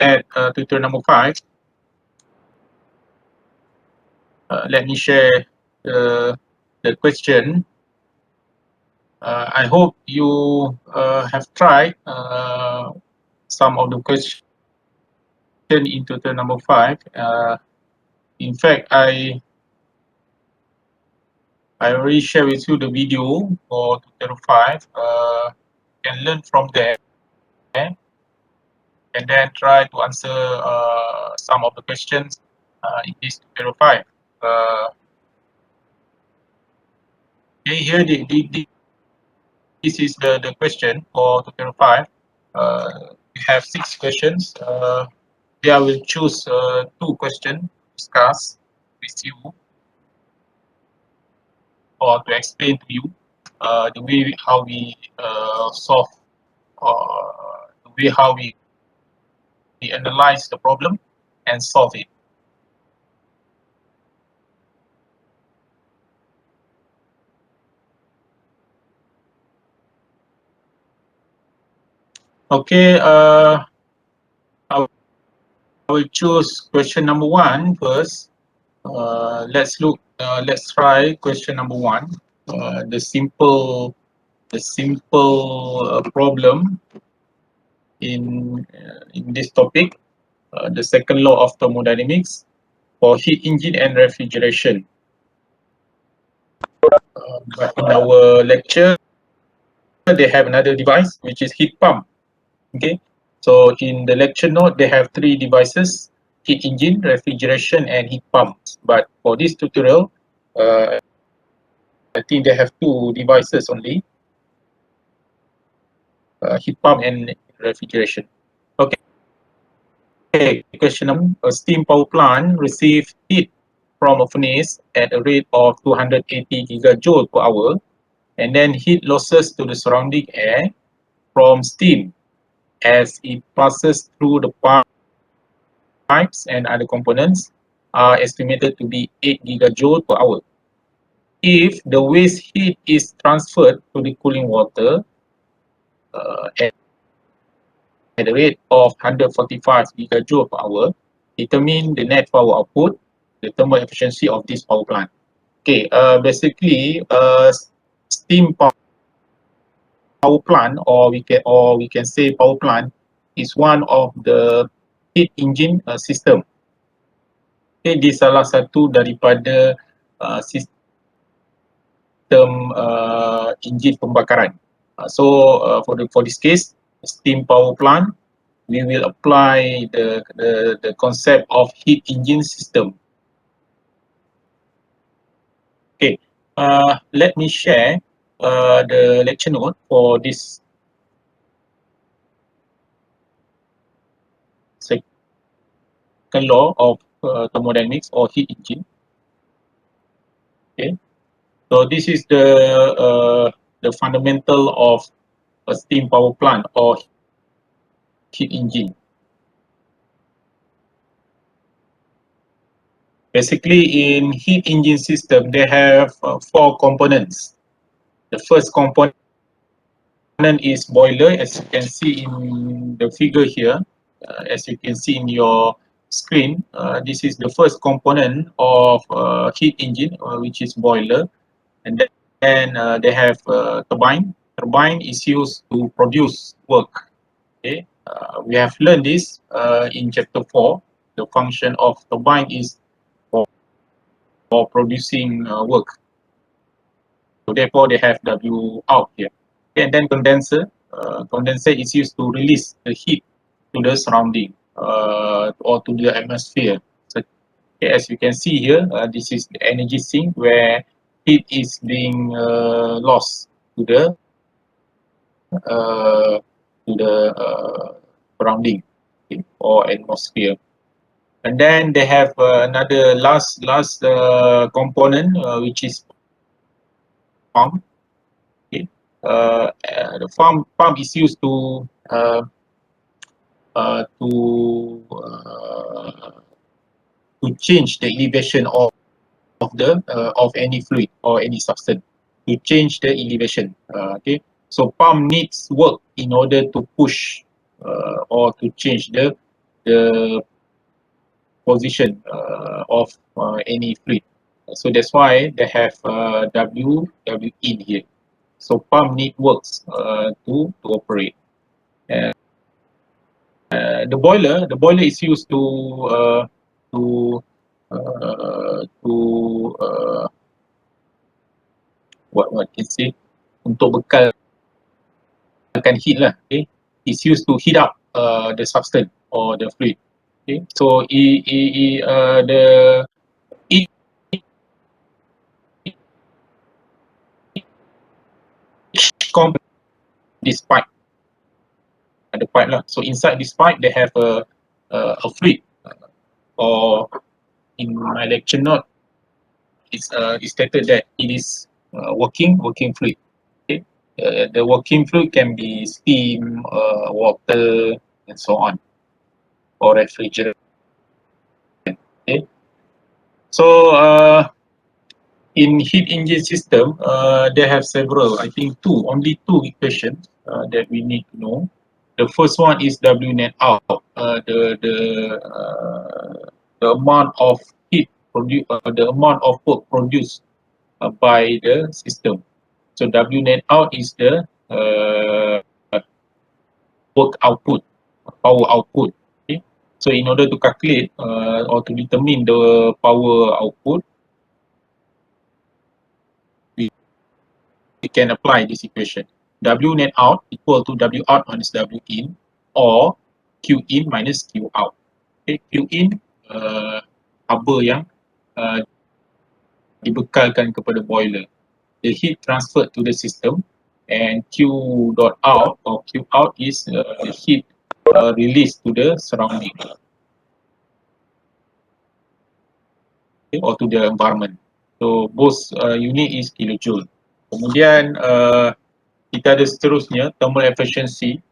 at tutorial number 5, let me share the question. I hope you have tried some of the questions in tutorial number 5. In fact, I already shared with you the video for tutorial 5. You can learn from there and then try to answer some of the questions in this tutorial 5. Okay, here this is the question for tutorial 5. We have 6 questions. Here I will choose 2 questions to discuss with you or to explain to you the way how we solve the way how we analyze the problem and solve it. Okay, I will choose question number 1 first. Let's try question number 1. The simple problem in this topic, the second law of thermodynamics for heat engine and refrigeration. But in our lecture, they have another device which is heat pump. Okay, so in the lecture note they have 3 devices: heat engine, refrigeration, and heat pumps. But for this tutorial, I think they have 2 devices only: heat pump and refrigeration. Okay. Question number: a steam power plant receives heat from a furnace at a rate of 280 gigajoule per hour, and then heat losses to the surrounding air from steam as it passes through the pipes and other components are estimated to be 8 gigajoule per hour. If the waste heat is transferred to the cooling water at the rate of 145 gigajoule per hour, determine the net power output, the thermal efficiency of this power plant. Okay, basically, steam power plant, or we can say power plant, is one of the heat engine system. Okay, di salah satu daripada sistem enjin pembakaran. For this case, steam power plant, we will apply the concept of heat engine system. Okay, let me share the lecture note for this second law of thermodynamics or heat engine. Okay, so this is the fundamental of a steam power plant or heat engine. Basically, in heat engine system, they have 4 components. The first component is boiler, as you can see in the figure here. As you can see in your screen, this is the first component of heat engine, which is boiler. And then they have turbine. Turbine is used to produce work. Okay, we have learned this in chapter 4. The function of turbine is for producing work. So therefore, they have W out here. Okay, and then condenser. Condenser is used to release the heat to the surrounding or to the atmosphere. So, okay, as you can see here, this is the energy sink where heat is being lost to the surrounding, okay, or atmosphere. And then they have another last component, which is pump. Okay, the pump is used to change the elevation of any fluid or any substance, to change the elevation. Okay, so pump needs work in order to push or to change the the position of any fluid. So that's why they have W in here. So pump need works to operate. The boiler is used to what can say, untuk bekalkan heat lah. Okay, it's used to heat up the substance or the fluid. Okay, so the each component this pipe, the pipe lah. So inside this pipe they have a fluid, or in my lecture note it's stated that it is working fluid. Okay, the working fluid can be steam, water, and so on, or refrigerant. Okay, so in heat engine system, they have several. I think only two equations that we need to know. The first one is W net out, the amount of heat produced, the amount of work produced by the system. So W net out is the work output, power output. Okay. So in order to calculate or to determine the power output, we can apply this equation. W net out equal to W out minus W in, or Q in minus Q out. Okay, Q in apa yang dibekalkan kepada boiler. The heat transferred to the system, and Q dot out or Q out is the heat released to the surrounding, okay, or to the environment. So both unit is kilojoule. Kemudian kita ada seterusnya thermal efficiency,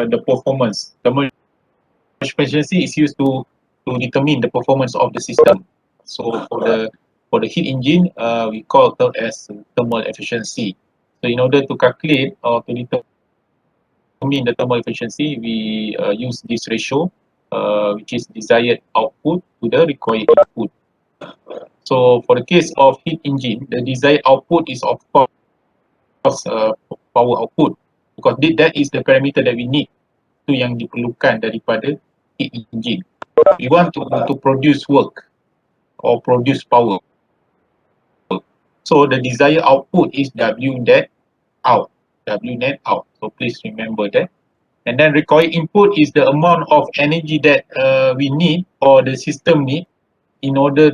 the performance. Thermal efficiency is used to determine the performance of the system. So for the heat engine, we call it as thermal efficiency. So in order to calculate or to determine the thermal efficiency, we use this ratio, which is desired output to the required input. So for the case of heat engine, the desired output is of course power output, because that is the parameter that we need, itu yang diperlukan daripada heat engine. We want to produce work or produce power. So the desired output is W net out. W net out. So please remember that. And then required input is the amount of energy that we need or the system need in order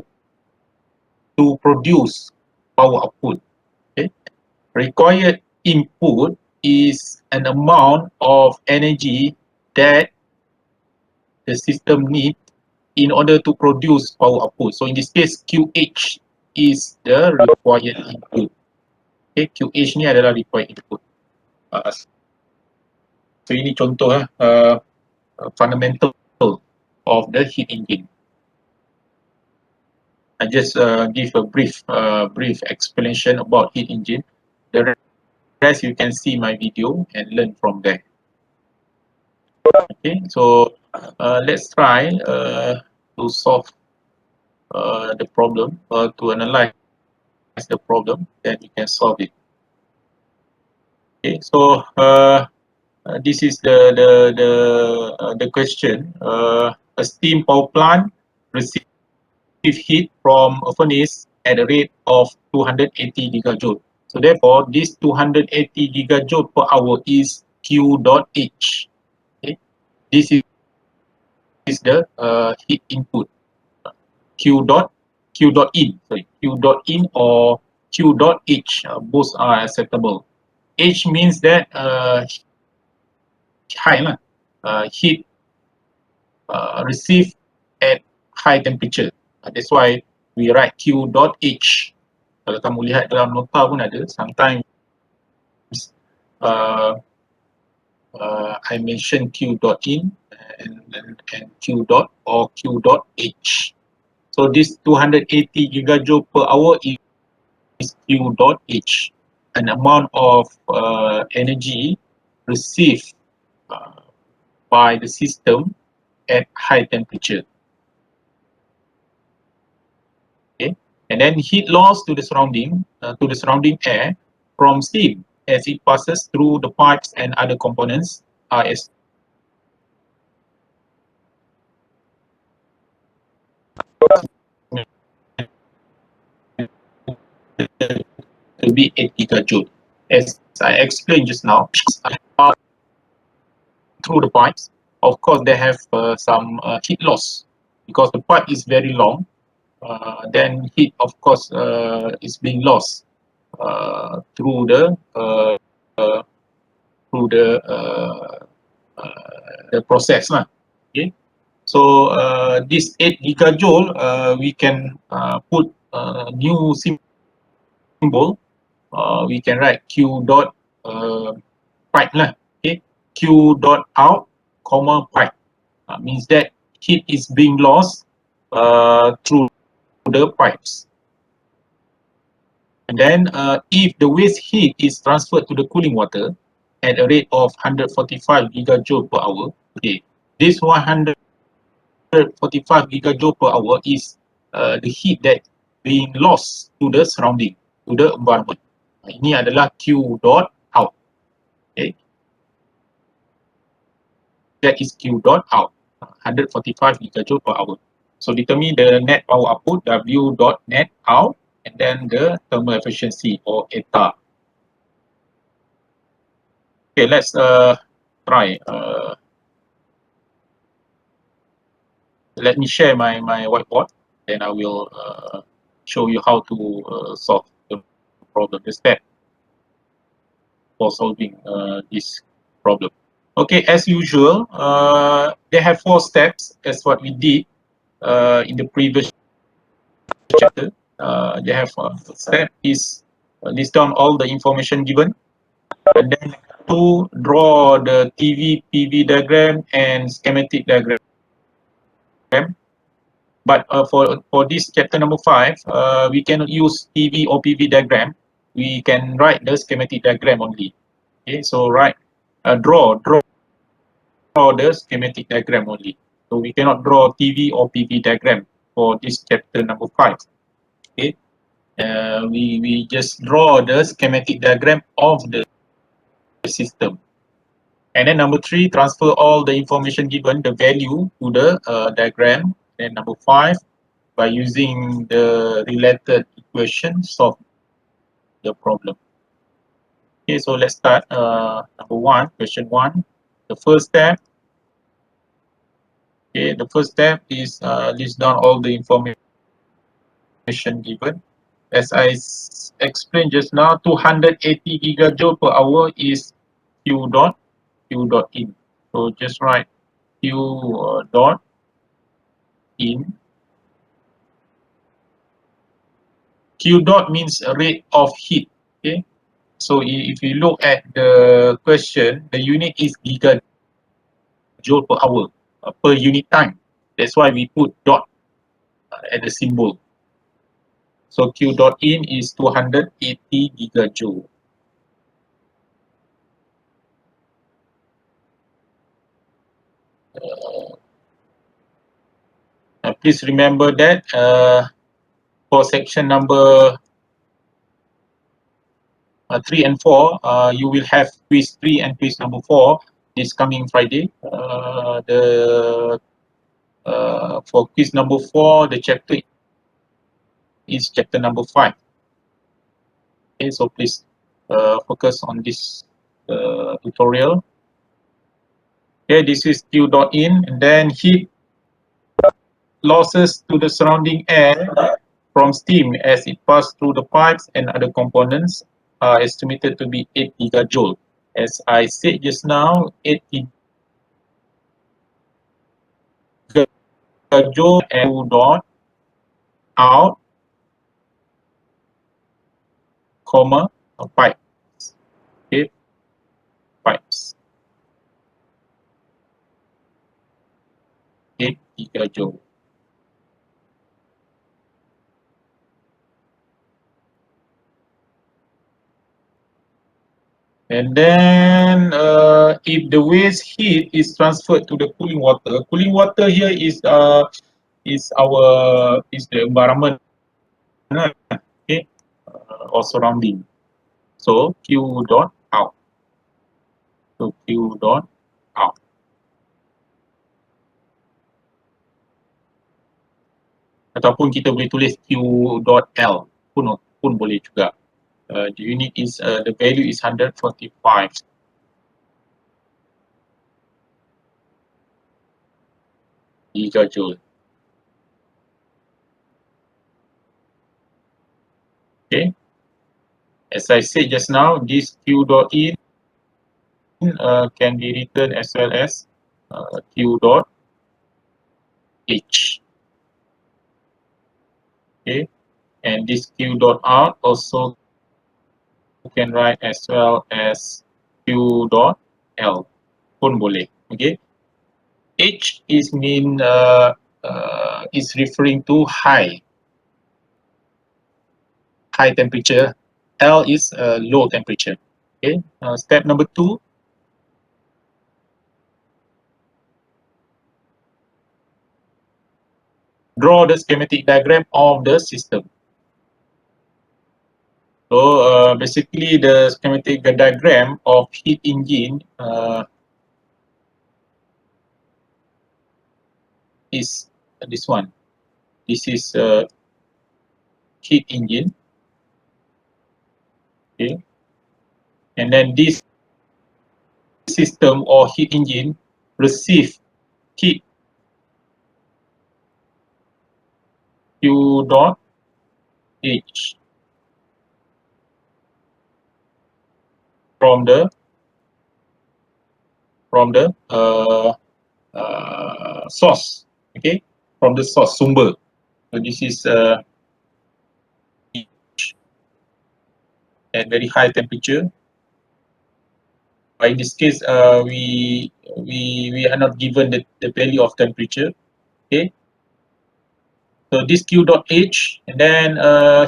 to produce power output. Okay. Required input is an amount of energy that the system needs in order to produce power output. So in this case, QH is the required input. Okay, QH ni adalah required input. So ini contoh fundamental of the heat engine. I just give a brief explanation about heat engine. The rest you can see my video and learn from there. Okay, so let's try to solve the problem, to analyze the problem, then we can solve it. Okay, so this is the question. A steam power plant receives heat from a furnace at a rate of 280 gigajoule. So therefore, this 280 gigajoule per hour is Q dot H. Okay, this is the heat input. Q dot in, Q dot in or Q dot H, both are acceptable. H means that high heat received at high temperature. That's why we write Q dot H. Kalau kamu lihat dalam nota pun ada, sometimes I mention Q dot in and Q dot or Q dot H. So this 280 gigajoule per hour is Q dot H, an amount of energy received by the system at high temperature. Okay, and then heat loss to the surrounding air from steam as it passes through the pipes and other components are to be 8 gigajoule. As I explained just now, through the pipes, of course, they have some heat loss because the pipe is very long. Then heat, of course, is being lost through the process lah. Okay, so this 8 gigajoule, we can put new symbol. We can write Q dot pipe lah. Okay, Q dot out, comma pipe. Means that heat is being lost through the pipes. And then if the waste heat is transferred to the cooling water at a rate of 145 gigajoule per hour, okay, this 145 gigajoule per hour is the heat that being lost to the surrounding, to the environment. Ini adalah Q dot out. Okay, that is Q dot out, 145 gigajoule per hour. So determine the net power output, W dot net out, and then the thermal efficiency or ETA. Okay, let's try. Let me share my whiteboard, then I will show you how to solve the problem, the step for solving this problem. Okay, as usual, they have 4 steps as what we did in the previous chapter. They have step is list down all the information given, and then to draw the TV, PV diagram and schematic diagram. But for this chapter number 5, we cannot use TV or PV diagram. We can write the schematic diagram only. Okay, so draw the schematic diagram only. So we cannot draw TV or PV diagram for this chapter number 5. Okay, we just draw the schematic diagram of the system. And then number 3, transfer all the information given, the value to the diagram. And number 5, by using the related equation, solve the problem. Okay, so let's start. Number 1, question 1. The first step. Okay, the first step is list down all the information given. As I explained just now, 280 gigajoule per hour is Q dot in. So just write Q dot in. Q dot means rate of heat. Okay, so if you look at the question, the unit is gigajoule per hour per unit time. That's why we put dot at the symbol. So Q dot in is 280 gigajoule. Please remember that for section number 3 and 4, you will have quiz 3 and quiz number 4 this coming Friday. For quiz number 4, the chapter is chapter number 5. Okay, so please focus on this tutorial. Okay, this is Q dot in, and then heat losses to the surrounding air from steam as it passes through the pipes and other components are estimated to be 8 gigajoule. As I said just now, 8 gigajoule and Q dot out, comma, pipes. Okay, pipes. 8 gigajoule. And then if the waste heat is transferred to the cooling water here is our is the environment, okay, or surrounding. So Q dot out. So Q dot out. Ataupun kita boleh tulis Q dot L pun boleh juga. The unit is the value is 145 gigajoule. Okay. As I said just now, this Q dot in can be written as well as Q dot H. Okay, and this Q dot out also can write as well as Q dot L pun boleh. Okay, H is is referring to high temperature. L is low temperature. Okay, step number 2. Draw the schematic diagram of the system. So basically the schematic diagram of heat engine is this one. This is heat engine. Okay, and then this system or heat engine receive heat Q dot H from the source. Okay, from the source sumber. So this is at very high temperature. But in this case, we are not given the value of temperature. Okay, so this Q dot H, and then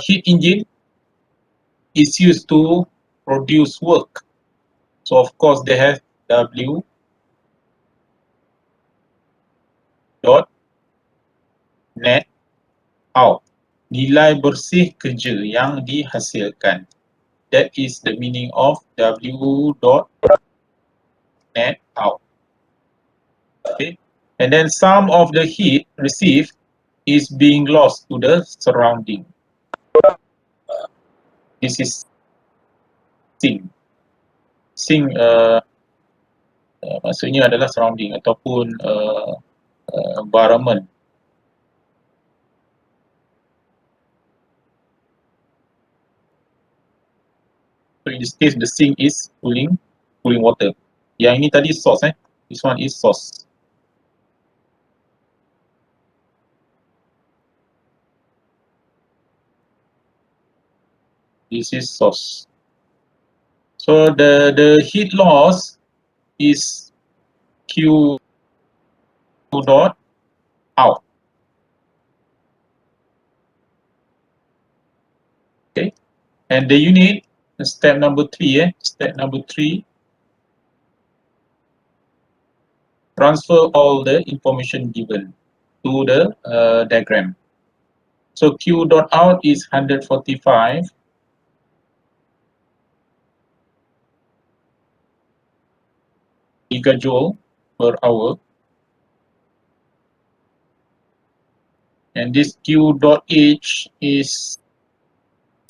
heat engine is used to produce work. So of course they have W dot net out, nilai bersih kerja yang dihasilkan. That is the meaning of W dot net out. Okay, and then some of the heat received is being lost to the surrounding. This is sink. Sink maksudnya adalah surrounding ataupun environment. So in this case, the sink is cooling water. Yang ini tadi source. This one is source. This is source. So the heat loss is Q dot out. Okay, and the unit, step number 3. Step number 3. Transfer all the information given to the diagram. So Q dot out is 145 gigajoule per hour, and this Q dot H is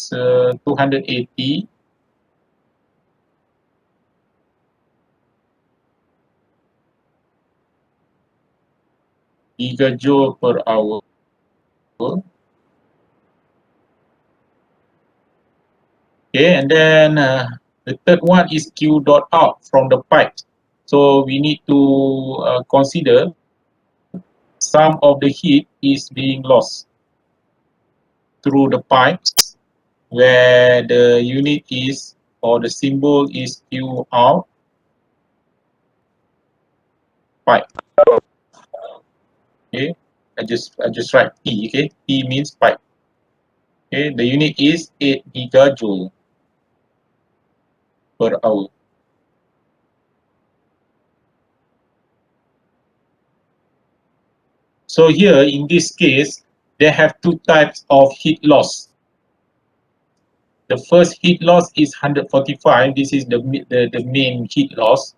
280 gigajoule per hour. Okay, and then the third one is Q dot out from the pipe. So we need to consider some of the heat is being lost through the pipes where the unit is, or the symbol is Q out pipe. Okay, I just write P. Okay, P means pipe. Okay, the unit is 8 gigajoule per hour. So here in this case, they have two types of heat loss. The first heat loss is 145. This is the main heat loss,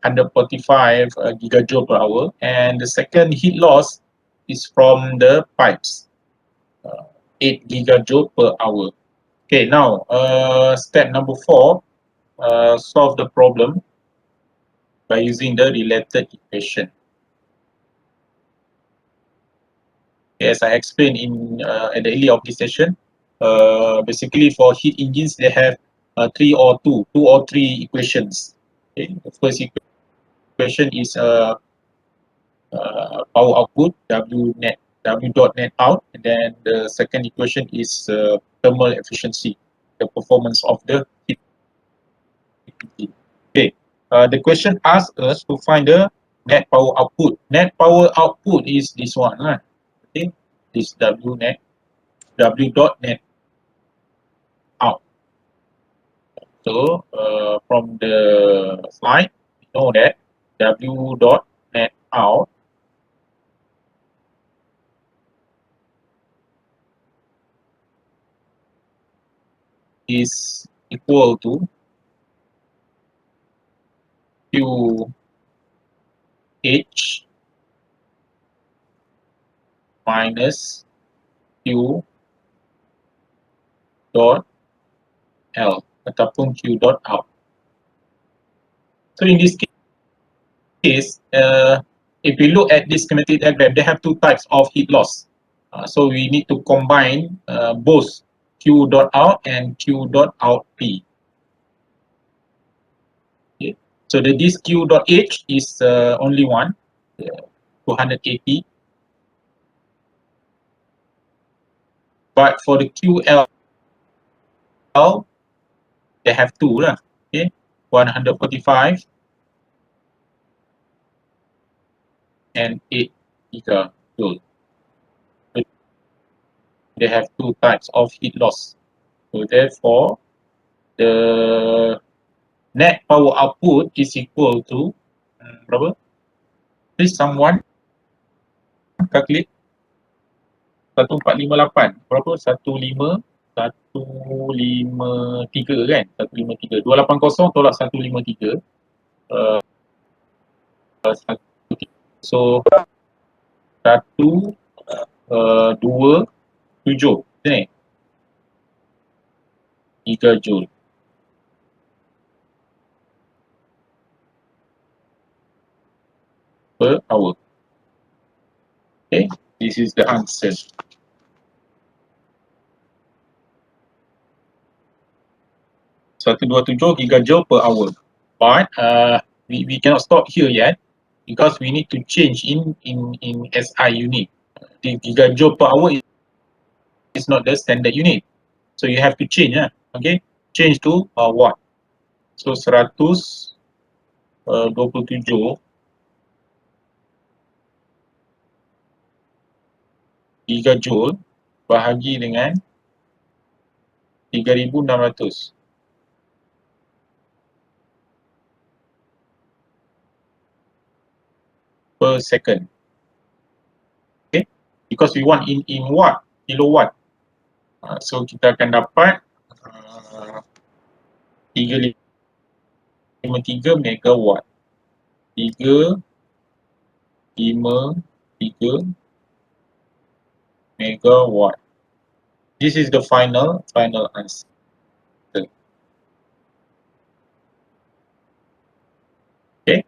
145 gigajoule per hour. And the second heat loss is from the pipes, 8 gigajoule per hour. Okay, now step number 4, solve the problem by using the related equation. As I explained in at the early of this session, basically for heat engines they have two or three equations. Okay. The first equation is power output W dot net out, and then the second equation is thermal efficiency, the performance of the heat engine. Okay, the question asks us to find the net power output. Net power output is this one, okay, this W dot net out. So from the slide, we know that W dot net out is equal to QH minus Q dot L ataupun Q dot out. So in this case, if we look at this schematic diagram, they have two types of heat loss. So we need to combine both Q dot out and Q dot out P. Okay. So this Q dot H is only one, 280. But for the QL, they have two lah. Okay, 145 and 8 gigajoule. They have two types of heat loss. So therefore, the net power output is equal to berapa? Please someone calculate 1458 berapa? 15153 kan? 153. 280 tolak 153. So 127 ni 3 joule per hour. Okay, this is the answer. So 127 gigajoule per hour. But we cannot stop here yet because we need to change in SI unit. The gigajoule per hour is not the standard unit. So you have to change, okay? Change to watt. So 127 gigajoule bahagi dengan 3600 per second. Okay, because we want in watt, kilowatt. So kita akan dapat 353 megawatt. 353 megawatt. This is the final answer. Okay,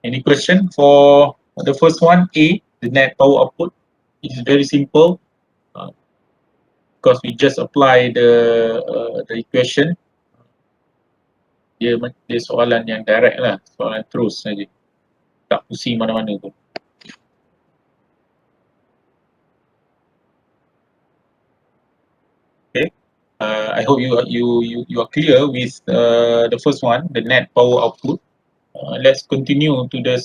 any question for the first one, A, the net power output? It is very simple because we just apply the equation. Dia soalan yang direct lah, soalan terus saja, tak pusing mana-mana tu. Okay, I hope you are clear with the first one, the net power output. Let's continue to the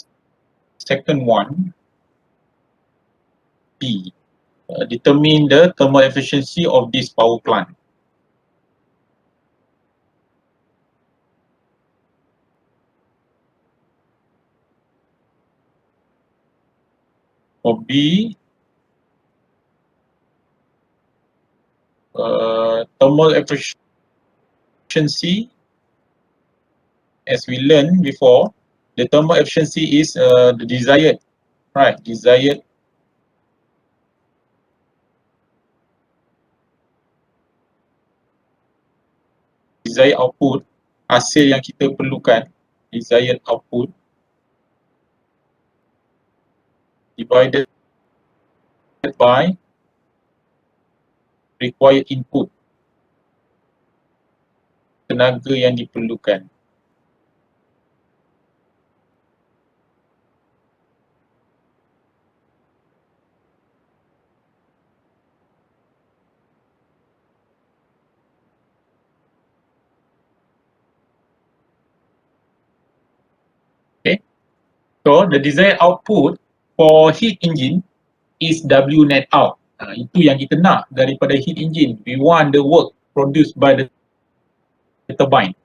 second one, B. Determine the thermal efficiency of this power plant. For B, thermal efficiency, as we learned before, the thermal efficiency is the desired, right? Desired output, hasil yang kita perlukan, desired output divided by required input, tenaga yang diperlukan. Okay, so the desired output for heat engine is W net out. Itu yang kita nak daripada heat engine. We want the work produced by the turbine.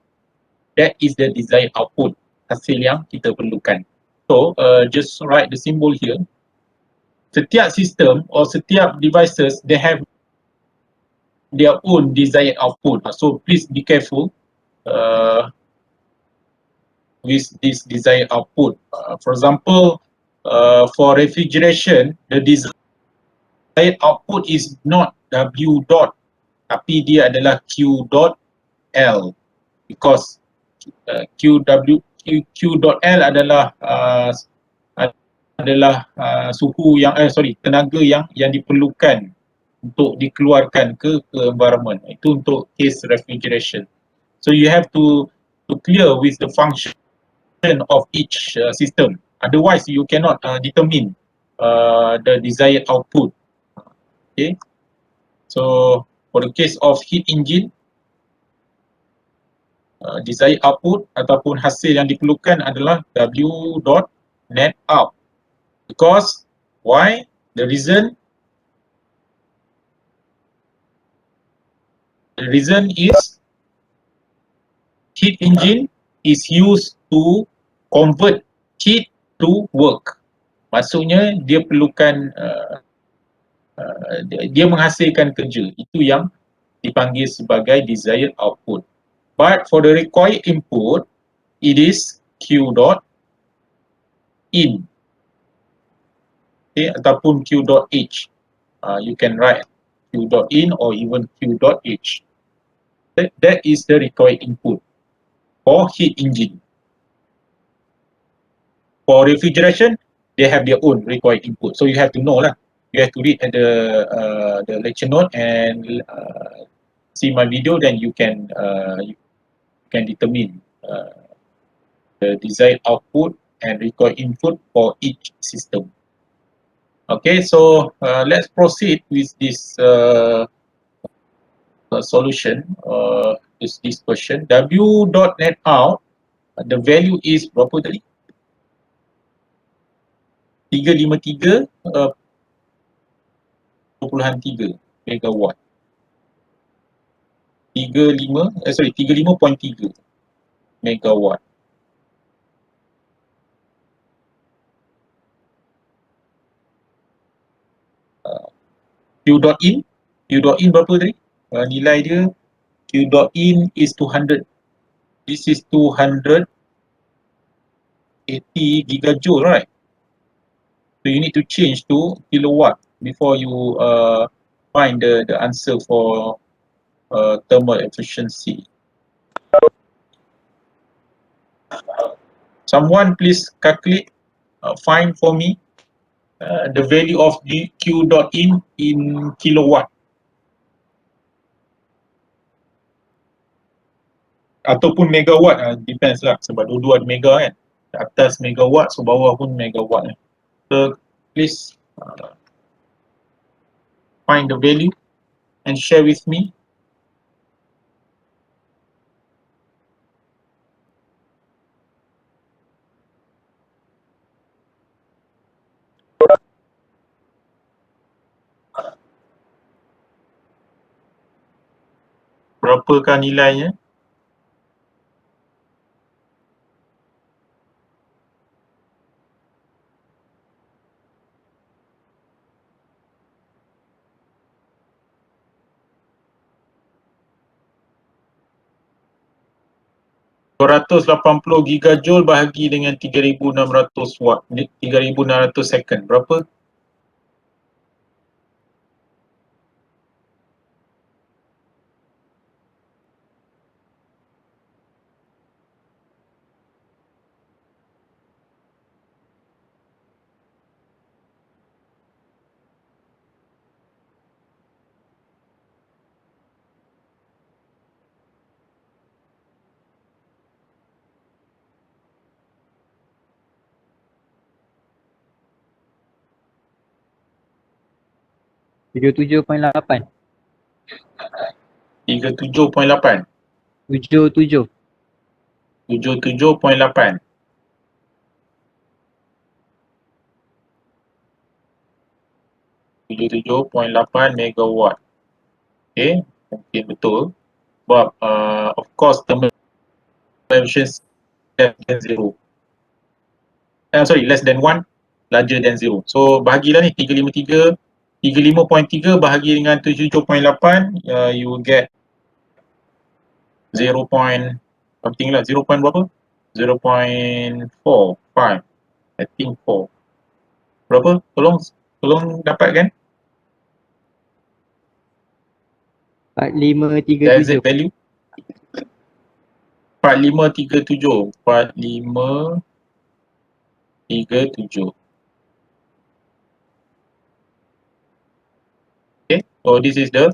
That is the desired output, hasil yang kita perlukan. So just write the symbol here. Setiap sistem or setiap devices, they have their own desired output. So please be careful with this desired output. For example, for refrigeration, the desired output is not W dot, tapi dia adalah Q dot L, because Q dot L adalah suhu yang tenaga yang diperlukan untuk dikeluarkan ke environment. Itu untuk case refrigeration. So you have to clear with the function of each system. Otherwise, you cannot determine the desired output. Okay. So for the case of heat engine, desired output ataupun hasil yang diperlukan adalah W dot net out. Because why? The reason is heat engine is used to convert heat to work. Maksudnya dia perlukan dia menghasilkan kerja. Itu yang dipanggil sebagai desired output. But for the required input, it is Q dot in, okay, ataupun Q dot H. You can write Q dot in or even Q dot H. That is the required input for heat engine. For refrigeration, they have their own required input. So you have to know lah. You have to read the lecture note and see my video. Then you can determine the desired output and required input for each system. Okay, so let's proceed with this solution. This question. W dot net out, the value is berapa tadi? 353 0.3 megawatt. 35.3 megawatt. Q dot in berapa tadi? Nilai dia Q dot in is 200. This is 280 gigajoule, right? So you need to change to kilowatt before you find the answer for thermal efficiency. Someone please calculate, find for me the value of the Q dot in kilowatt. Ataupun megawatt, depends lah, sebab dua-dua ada mega kan. Atas megawatt, so bawah pun megawatt. So please find the value and share with me. Berapakah nilainya? 280 gigajoule bahagi dengan 3600 watt, 3600 second, berapa? Tujuh 7.8. 37.8. 77. 77.8. megawatt. Okay, mungkin betul. Sebab of course thermal efficiency less than 0. Sorry, less than 1, larger than 0. So bahagilah ni 353 35.3 bahagi dengan 77.8, you will get 0. Something lah, 0. berapa? 0.45. I think 4. Berapa? Tolong dapatkan. 4537. The exact value. 4537. 4537. Okay, so this is the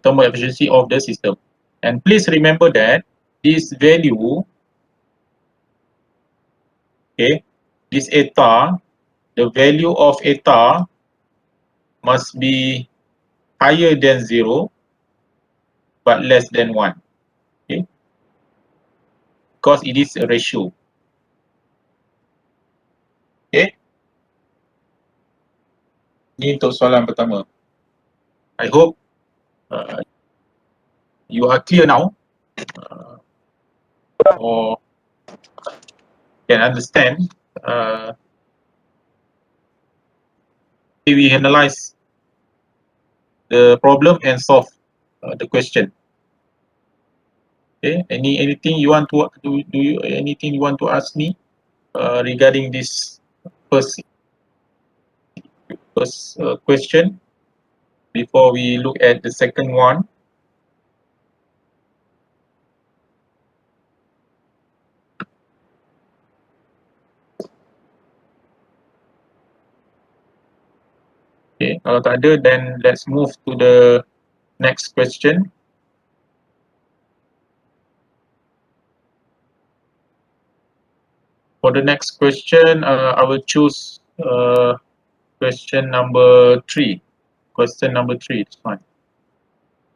thermal efficiency of the system. And please remember that this value, okay, this eta, the value of eta must be higher than 0 but less than 1. Okay, because it is a ratio. Okay, ini untuk soalan pertama. I hope you are clear now, or can understand. We analyze the problem and solve the question. Okay, anything you want to do you anything you want to ask me regarding this first question before we look at the second one? Okay, kalau tak ada, then let's move to the next question. For the next question, I will choose question number 3. Question number 3, this one.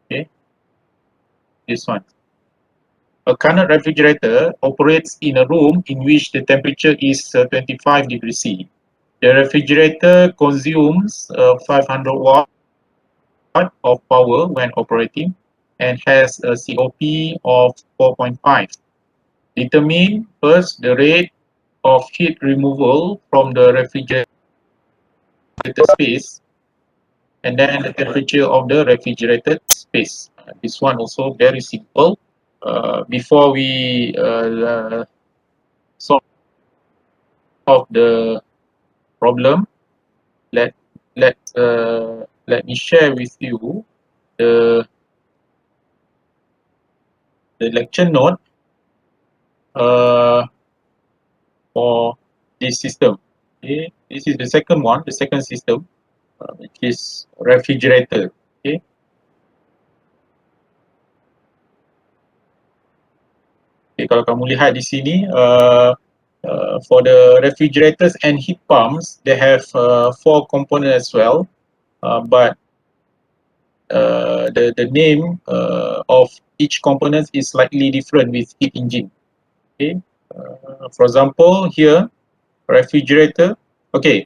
Okay, this one. A Carnot refrigerator operates in a room in which the temperature is 25 degrees C. The refrigerator consumes 500 watt of power when operating and has a COP of 4.5. Determine first the rate of heat removal from the refrigerator space and then the temperature of the refrigerated space. This one also very simple. Before we solve the problem, let me share with you the lecture note for this system. Okay, this is the second one, the second system, which is refrigerator. Okay. Okay, kalau kamu lihat di sini, for the refrigerators and heat pumps, they have 4 components as well, but the name of each component is slightly different with heat engine. Okay, for example, here refrigerator. Okay,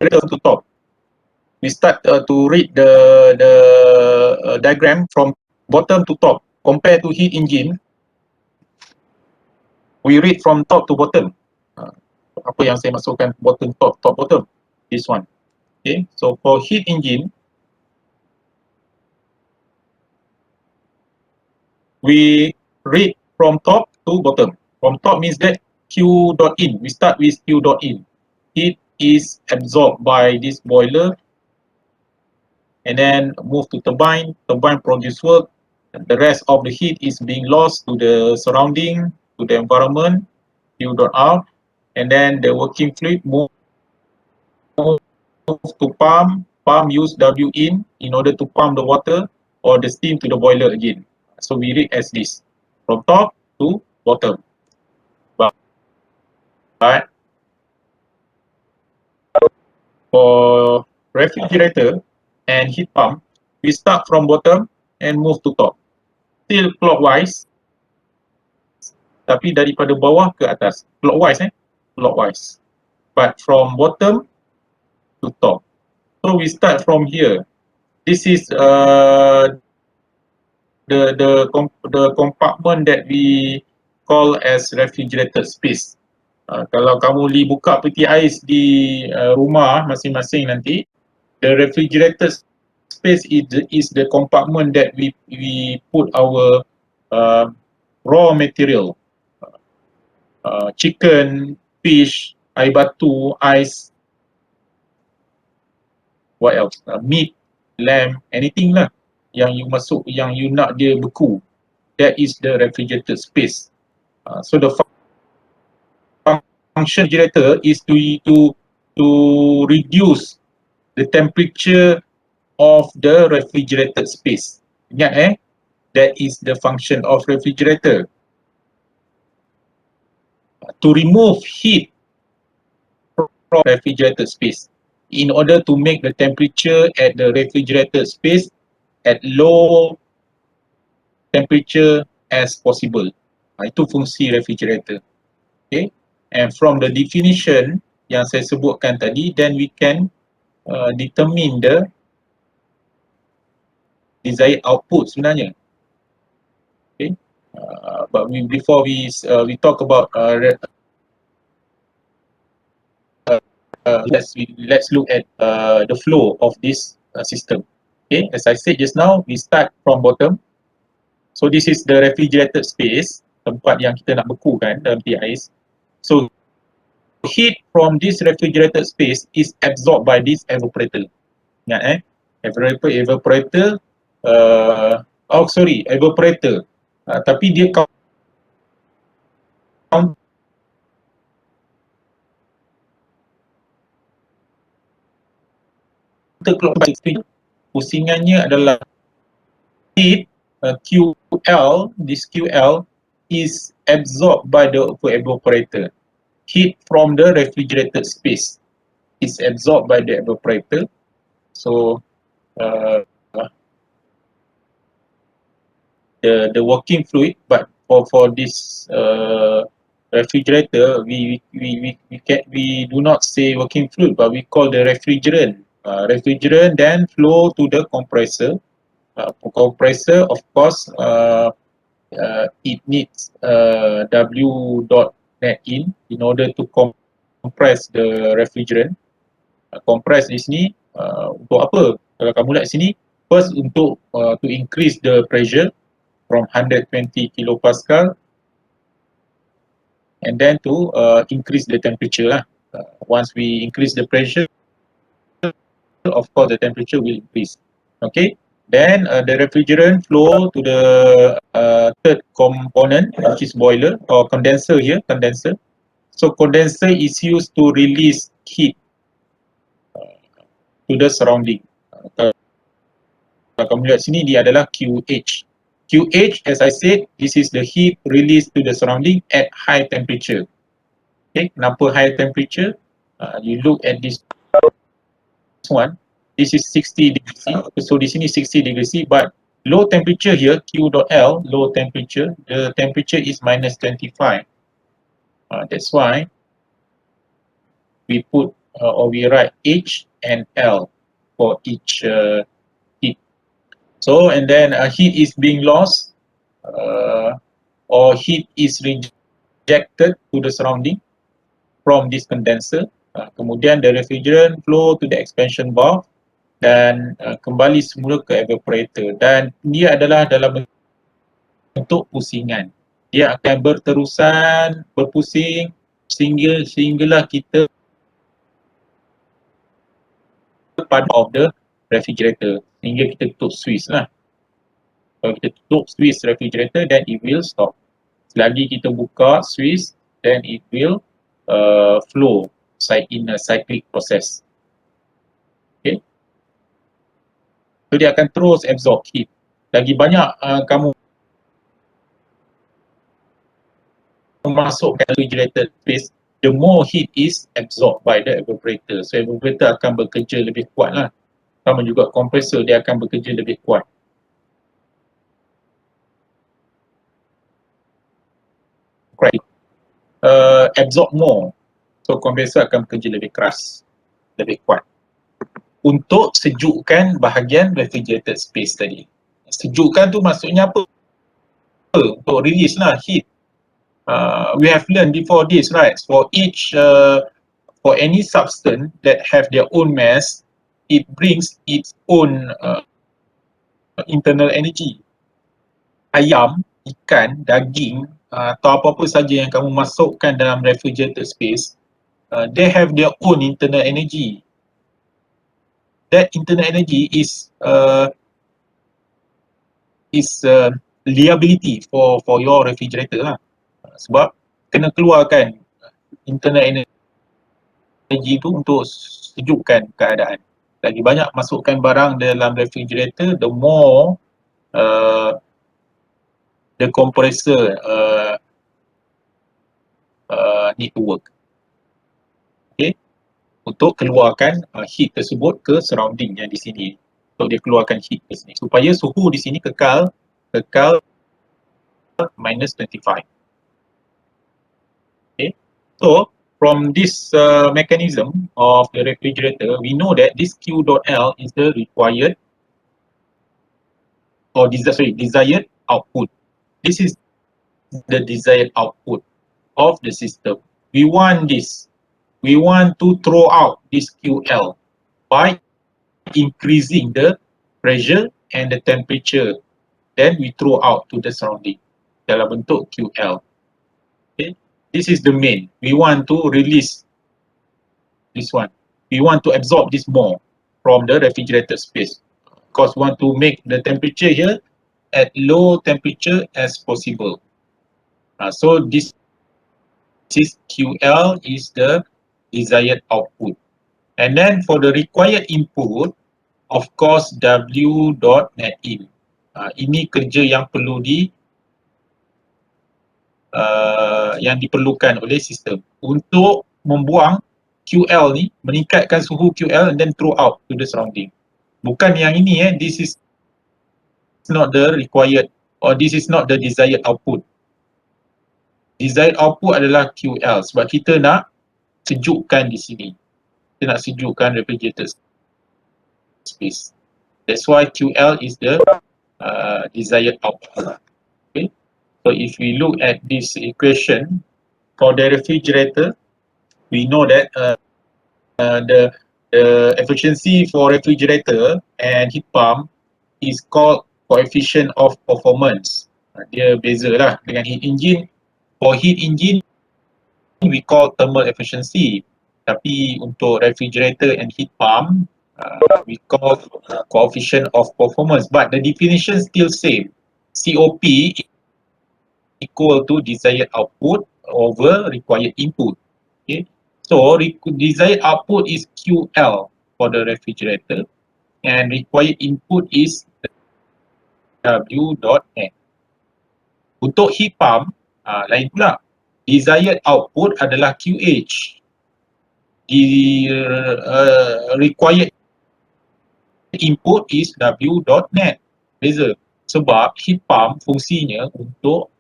to top. We start to read the diagram from bottom to top. Compared to heat engine, we read from top to bottom. Apa yang saya masukkan bottom top bottom, this one. Okay, so for heat engine, we read from top to bottom. From top means that Q dot in. We start with Q dot in. Heat is absorbed by this boiler and then move to turbine. Turbine produce work. The rest of the heat is being lost to the surrounding, to the environment, Q dot out, and then the working fluid move to pump. Pump use W in order to pump the water or the steam to the boiler again. So we read as this, from top to bottom. But for refrigerator and heat pump, we start from bottom and move to top. Still clockwise, tapi daripada bawah ke atas. Clockwise, clockwise. But from bottom to top. So we start from here. This is the compartment that we call as refrigerated space. Kalau kamu buka peti ais di rumah masing-masing nanti, the refrigerated space is the compartment that we put our raw material, chicken, fish, air batu, ice, what else? Meat, lamb, anything lah yang you masuk, yang you nak dia beku. That is the refrigerated space. So the function refrigerator is to reduce the temperature of the refrigerated space. Ingat that is the function of refrigerator. To remove heat from refrigerated space in order to make the temperature at the refrigerated space at low temperature as possible. Itu fungsi refrigerator. Okay, and from the definition yang saya sebutkan tadi, then we can determine the desired output sebenarnya. Okay, but before we talk about let's look at the flow of this system. Okay, as I said just now, we start from bottom. So this is the refrigerated space, tempat yang kita nak bekukan dalam peti ais. So heat from this refrigerated space is absorbed by this evaporator. Ingat evaporator, evaporator. Tapi dia counterclockwise. Pusingannya adalah heat QL, this QL is absorbed by the evaporator. Heat from the refrigerated space is absorbed by the evaporator. So the working fluid, but for this refrigerator, we do not say working fluid, but we call the refrigerant. Refrigerant then flow to the compressor. Compressor, of course, it needs W dot net in order to compress the refrigerant. Compress di sini untuk apa? Kalau kamu lihat sini, first untuk to increase the pressure from 120 kilopascal, and then to increase the temperature lah. Once we increase the pressure, of course the temperature will increase. Okay, then the refrigerant flow to the third component, which is boiler or condenser here, condenser. So condenser is used to release heat to the surrounding. Kalau kamu lihat sini, dia adalah QH. QH, as I said, this is the heat released to the surrounding at high temperature. Okay, kenapa high temperature? You look at this one. This is 60 degrees C. So di sini 60 degrees C, but low temperature here, Q dot L, low temperature, the temperature is minus 25. That's why we put or we write H and L for each heat. So, and then heat is being lost or heat is rejected to the surrounding from this condenser. Kemudian the refrigerant flow to the expansion valve dan kembali semula ke evaporator, dan dia adalah dalam bentuk pusingan. Dia akan berterusan, berpusing sehinggalah kita pada of the refrigerator. Sehingga kita tutup switch lah. Kalau kita tutup switch refrigerator, then it will stop. Selagi kita buka switch, then it will flow in a cyclic process. Okay. So dia akan terus absorb heat. Lagi banyak kamu masukkan refrigerator space, the more heat is absorbed by the evaporator. So evaporator akan bekerja lebih kuat lah. Sama juga kompresor, dia akan bekerja lebih kuat. Absorb more. So kompresor akan bekerja lebih keras, lebih kuat. Untuk sejukkan bahagian refrigerated space tadi. Sejukkan tu maksudnya apa? Untuk release lah heat. We have learned before this, right? For any substance that have their own mass, it brings its own internal energy. Ayam, ikan, daging, atau apa-apa saja yang kamu masukkan dalam refrigerated space, they have their own internal energy. That internal energy is liability for your refrigerator lah. Sebab kena keluarkan internal energy tu untuk sejukkan keadaan. Lagi banyak masukkan barang dalam refrigerator, the more the compressor need to work. Okay, untuk keluarkan heat tersebut ke surrounding yang di sini. Untuk dia keluarkan heat ke sini supaya suhu di sini kekal minus 25. Okay, so from this mechanism of the refrigerator, we know that this Q dot L is the required or desired output. This is the desired output of the system. We want this. We want to throw out this QL by increasing the pressure and the temperature. Then we throw out to the surrounding dalam bentuk QL. Okay, this is the main. We want to release this one. We want to absorb this more from the refrigerated space. Of course, we want to make the temperature here at low temperature as possible. So this is QL is the desired output. And then for the required input, of course W dot net in. Ini kerja yang perlu yang diperlukan oleh sistem untuk membuang QL ni, meningkatkan suhu QL and then throw out to the surrounding. Bukan yang ini this is not the required or this is not the desired output. Desired output adalah QL sebab kita nak sejukkan di sini. Kita nak sejukkan refrigerator space. That's why QL is the desired output. Okay. So if we look at this equation for the refrigerator, we know that the efficiency for refrigerator and heat pump is called coefficient of performance. Dia beza lah dengan heat engine. For heat engine, we call thermal efficiency. Tapi untuk refrigerator and heat pump, we call coefficient of performance. But the definition still same. COP equal to desired output over required input. Okay. So desired output is QL for the refrigerator and required input is W dot N. Untuk heat pump, lain pula. Desired output adalah QH. The required input is W dot net. Beza. Sebab heat pump fungsinya untuk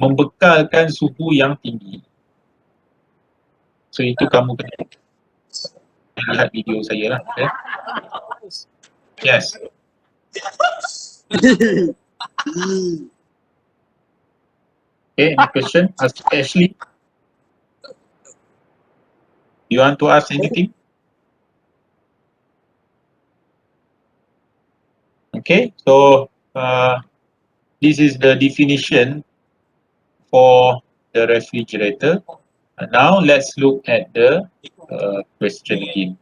membekalkan suhu yang tinggi. So itu kamu kena lihat video saya lah. Okay? Yes. Okay, any question? Ashley? You want to ask anything? Okay, so this is the definition for the refrigerator. Now let's look at the question again.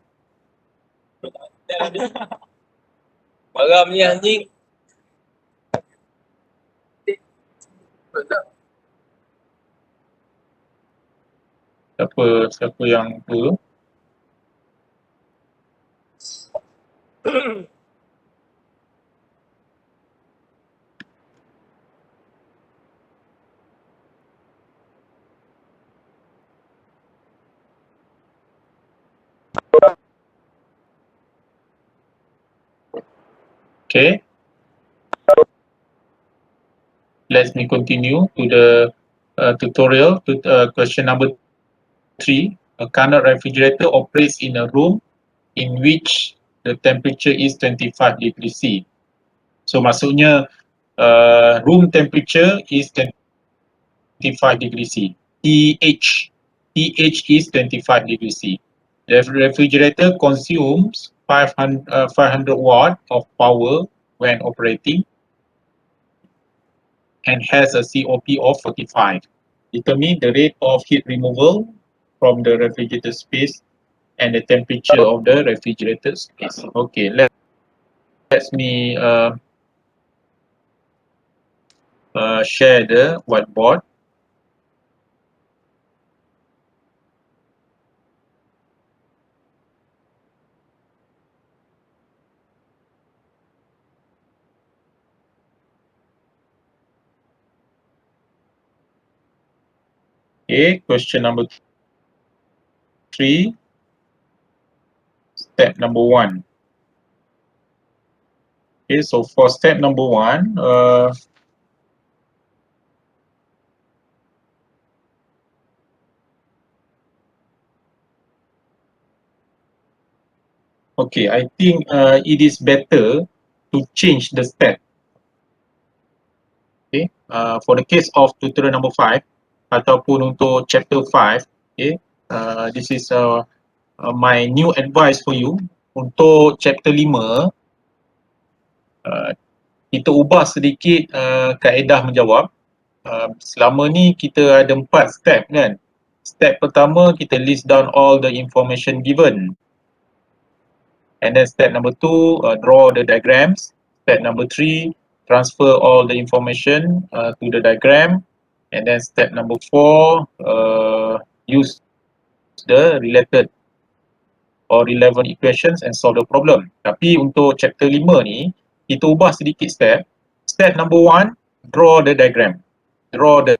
Maram ni anjing. Siapa yang tu? Okay. Let me continue to the tutorial to question number 3. A Carnot refrigerator operates in a room in which the temperature is 25 degrees C. So maksudnya room temperature is 25 degrees C. TH is 25 degrees C. The refrigerator consumes 500 watt of power when operating and has a COP of 45. Determine the rate of heat removal from the refrigerator space and the temperature of the refrigerator space. Okay, let me share the whiteboard. Okay, question number 3, step number 1. Okay, so for step number 1, okay, I think it is better to change the step. Okay, for the case of tutorial number 5 ataupun untuk chapter 5, okay, this is my new advice for you. Untuk chapter 5, kita ubah sedikit kaedah menjawab. Selama ni kita ada 4 step kan. Step pertama kita list down all the information given. And then step number 2, draw the diagrams. Step number 3, transfer all the information to the diagram. And then step number 4, use the related or relevant equations and solve the problem. Tapi untuk chapter 5 ni, kita ubah sedikit step. Step number 1, draw the diagram. Draw the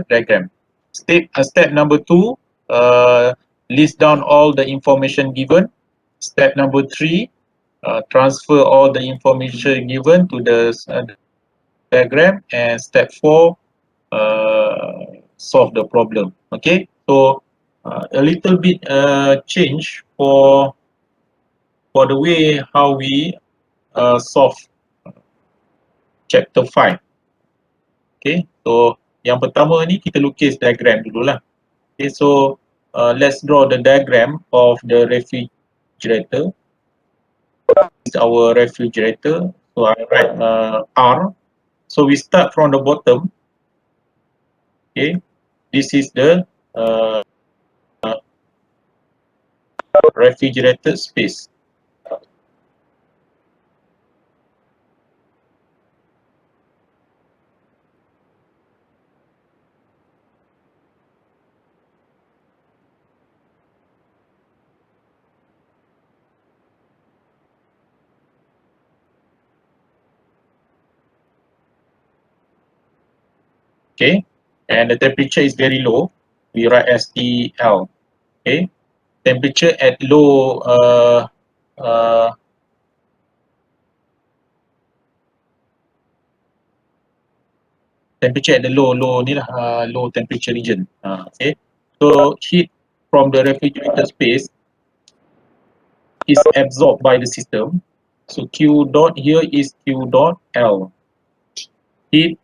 diagram. Step number 2, list down all the information given. Step number 3, transfer all the information given to the diagram. And step 4, solve the problem. Okay, so a little bit change for the way how we solve chapter 5. Okay, so yang pertama ni kita lukis diagram dululah. Okay, so let's draw the diagram of the refrigerator. This is our refrigerator. So I write R. So we start from the bottom. Okay, this is the refrigerator space. Okay, and the temperature is very low. We write as TL. Okay, temperature at low temperature at the low ni lah, low temperature region. Okay, so heat from the refrigerator space is absorbed by the system. So Q dot here is Q dot L. Heat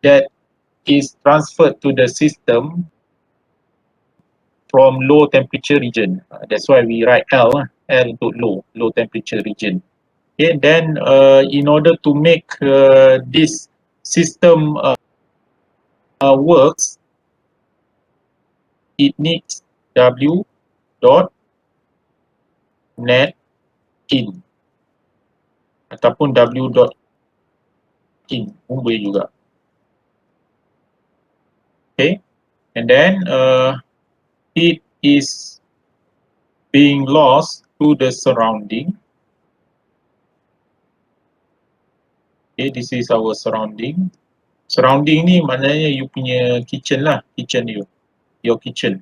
that is transferred to the system from low temperature region. That's why we write L untuk low temperature region. Okay, then in order to make this system works, it needs W dot net in ataupun W dot in pun boleh juga. Okay, and then it is being lost to the surrounding. Okay, this is our surrounding. Surrounding ni maknanya you punya kitchen lah, kitchen you, your kitchen.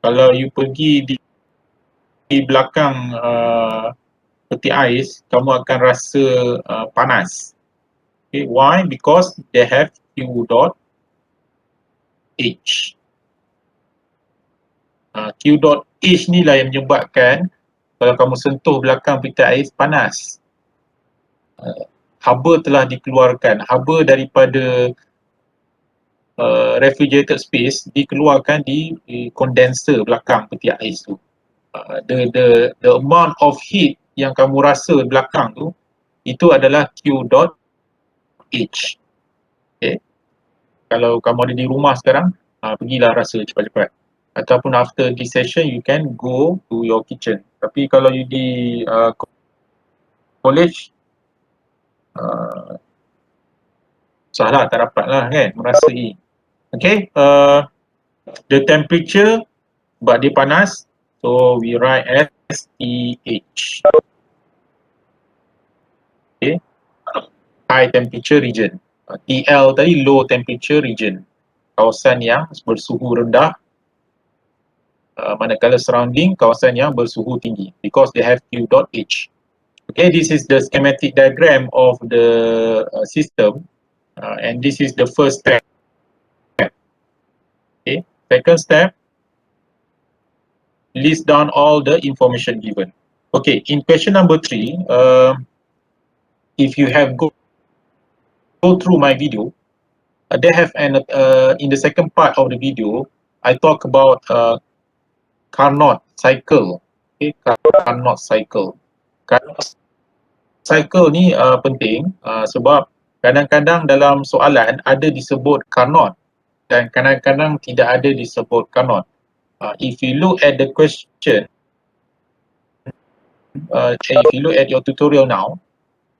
Kalau you pergi di belakang peti ais, kamu akan rasa panas. Okay, why? Because they have Q dot H. Q dot H ni lah yang menyebabkan kalau kamu sentuh belakang peti ais panas. Haba telah dikeluarkan, haba daripada refrigerated space dikeluarkan di condenser belakang peti ais tu. The amount of heat yang kamu rasa belakang tu itu adalah Q dot H. Okay. Kalau kamu ada di rumah sekarang, pergilah rasa cepat-cepat. Ataupun after this session, you can go to your kitchen. Tapi kalau you di college, salah, tak dapat lah kan, merasai. Okay, the temperature, sebab dia panas, so we write as TH. Okay, high temperature region. TL tadi low temperature region, kawasan yang bersuhu rendah, manakala surrounding kawasan yang bersuhu tinggi, because they have Q dot H. Okay, this is the schematic diagram of the system, and this is the first step. Okay, second step, list down all the information given. Okay, in question number 3, if you have go through my video, they have an in the second part of the video, I talk about Carnot cycle. Okay, Carnot cycle. Carnot cycle ni penting sebab kadang-kadang dalam soalan ada disebut Carnot dan kadang-kadang tidak ada disebut Carnot. If you look at the question, if you look at your tutorial now,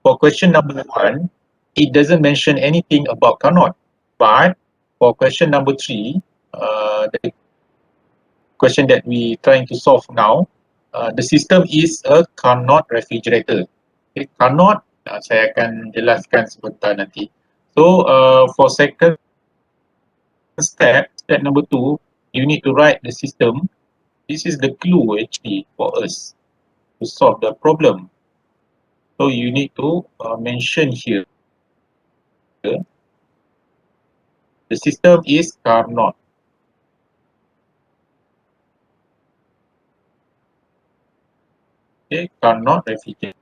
for question number 1, it doesn't mention anything about Carnot. But for question number 3, the question that we trying to solve now, the system is a Carnot refrigerator. Okay, Carnot, saya akan jelaskan sebentar nanti. So for second step, step number 2, you need to write the system. This is the clue actually for us to solve the problem. So you need to mention here, the system is Carnot. Okay, Carnot refrigerator.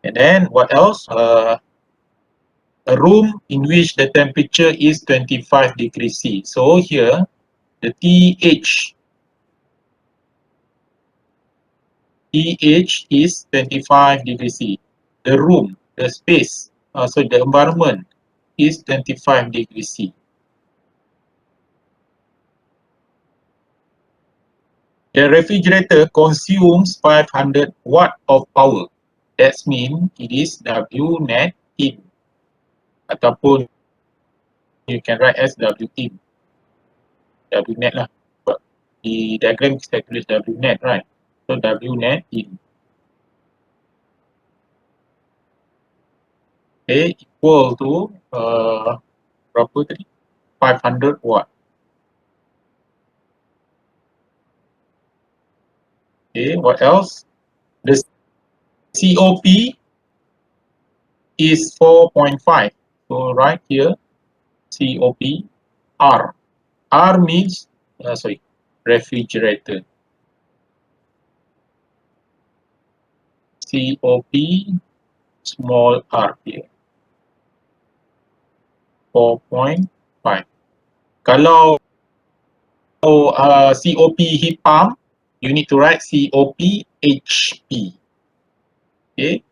And then what else? A room in which the temperature is 25 degrees C. So here, the TH is 25 degrees C. The room, the space, so the environment is 25 degrees C. The refrigerator consumes 500 watt of power. That means it is W net in. Ataupun you can write as W in. W net lah. But di diagram kita tulis W net, right? So W net in. Okay, equal to berapa tadi? 500 watt. Okay, what else? The COP is 4.5. So right here, COP R. R means refrigerator. COP small r here. 4.5. Kalau COP heat pump, you need to write COP HP. Okay.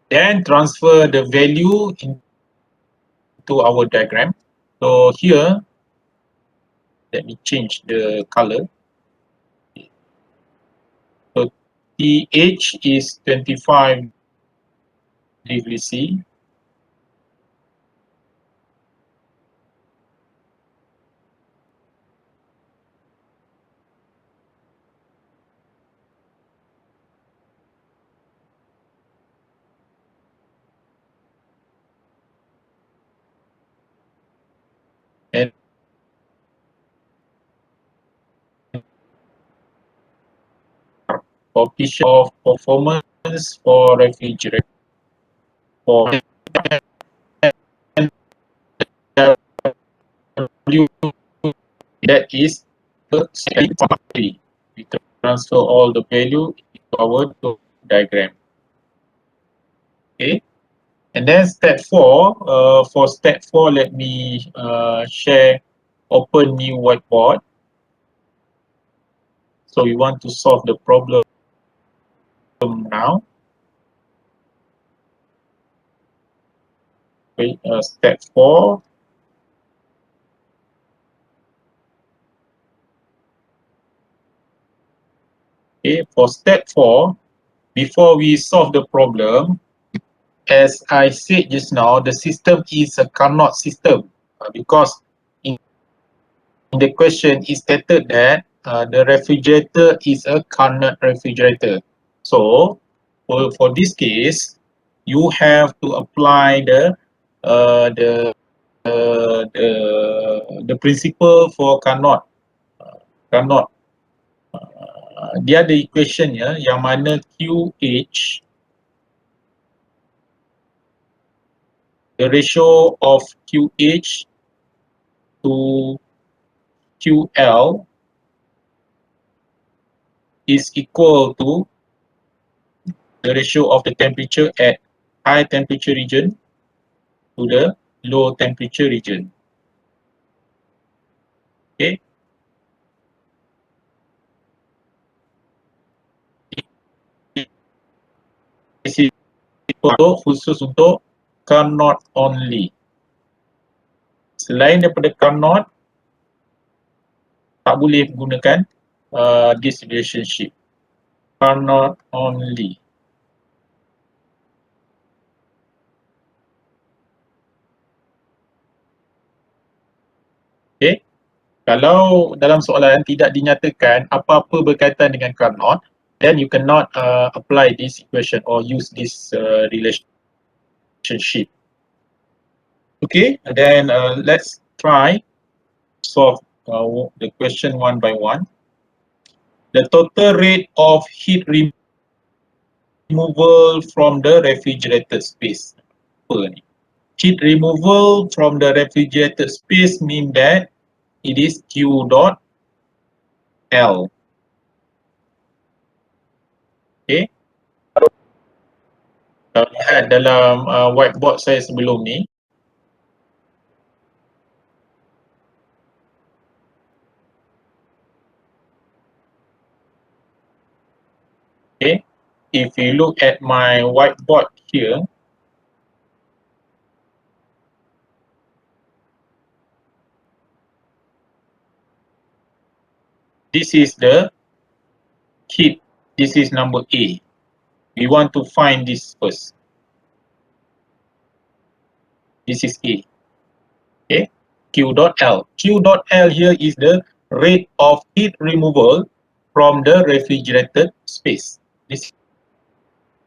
Then transfer the value into our diagram. So here, let me change the color. So TH is 25 degrees C. And coefficient of performance for refrigerator for W, that is the second factory. We transfer all the value into our diagram. Okay. And then step 4, for step 4, let me share open new whiteboard. So we want to solve the problem now. Okay, step 4. Okay, for step 4, before we solve the problem, as I said just now, the system is a Carnot system because in the question it stated that the refrigerator is a Carnot refrigerator. So for this case, you have to apply the principle for Carnot. Carnot. Dia ada equation ya, yang mana QH, the ratio of QH to QL is equal to the ratio of the temperature at high temperature region to the low temperature region. Okay. This is khusus untuk Carnot only. Selain daripada Carnot, tak boleh gunakan this relationship. Carnot only. Okay. Kalau dalam soalan tidak dinyatakan apa-apa berkaitan dengan Carnot, then you cannot apply this equation or use this relationship. Okay, and then let's try solve the question one by one. The total rate of heat removal from the refrigerator space. Heat removal from the refrigerator space mean that it is Q dot L. Okay. Kalau lihat dalam whiteboard saya sebelum ni, okay, if you look at my whiteboard here, this is the heat. This is number A. We want to find this first. This is A. Okay. Q dot L. Q dot L here is the rate of heat removal from the refrigerated space. This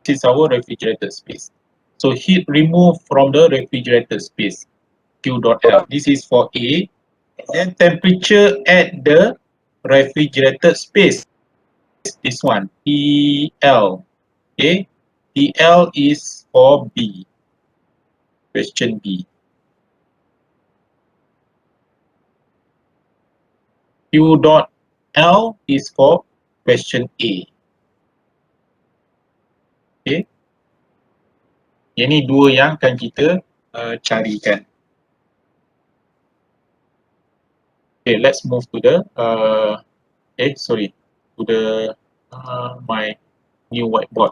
is our refrigerated space. So heat removed from the refrigerated space. Q dot L. This is for A. And then temperature at the refrigerated space. This one, TL. Okay. TL is for B. Question B. Q dot L is for question A. Okay. Ini dua yang akan kita carikan. Okay, let's move to the to the my new whiteboard.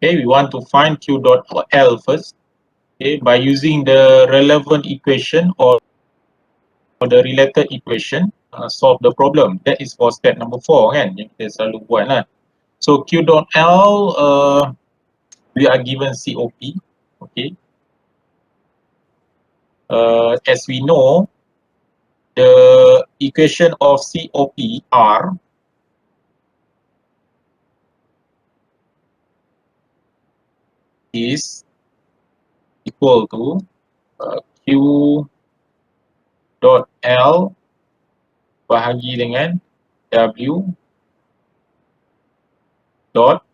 Okay, we want to find Q dot L first. Okay, by using the relevant equation or the related equation, solve the problem. That is for step number 4 kan, yang kita selalu buat lah. So Q dot L, we are given COP. Okay. As we know, the equation of COP R is equal to Q dot L bahagi dengan W dot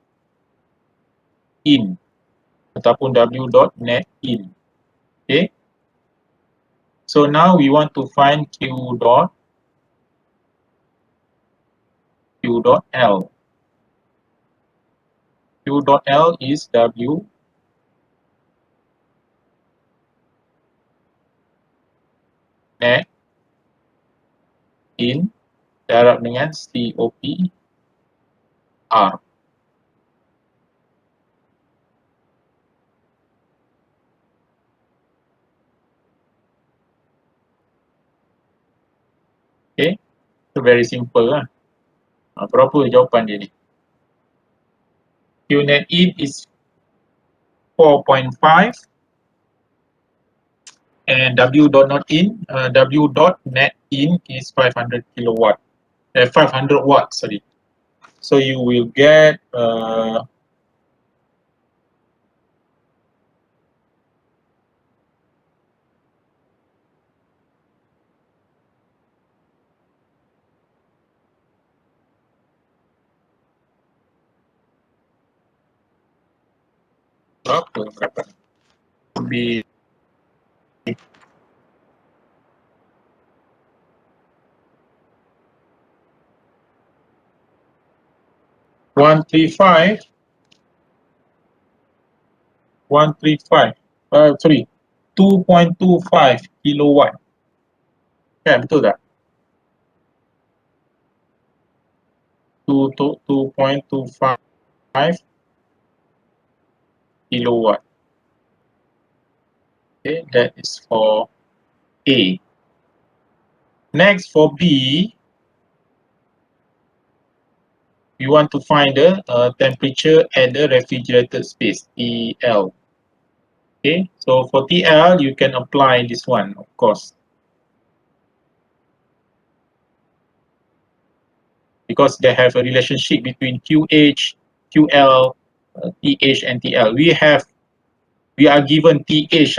in ataupun W dot net in. Okay. So now we want to find Q dot L. Q dot L is W net in darab dengan COP R. Okay, so very simple lah. Berapa jawapan dia ni? Q net in is 4.5 and W dot not in, W dot net in is 500 kilowatt, 500 watts, sorry. So you will get berapa? Be 135, sorry, 2.25 kilowatt. Kan, betul tak? 2.25 kilowatt. Okay, that is for A. Next, for B, we want to find the temperature at the refrigerated space, TL. Okay, so for TL, you can apply this one, of course. Because they have a relationship between QH, QL, TH, and TL. We are given TH,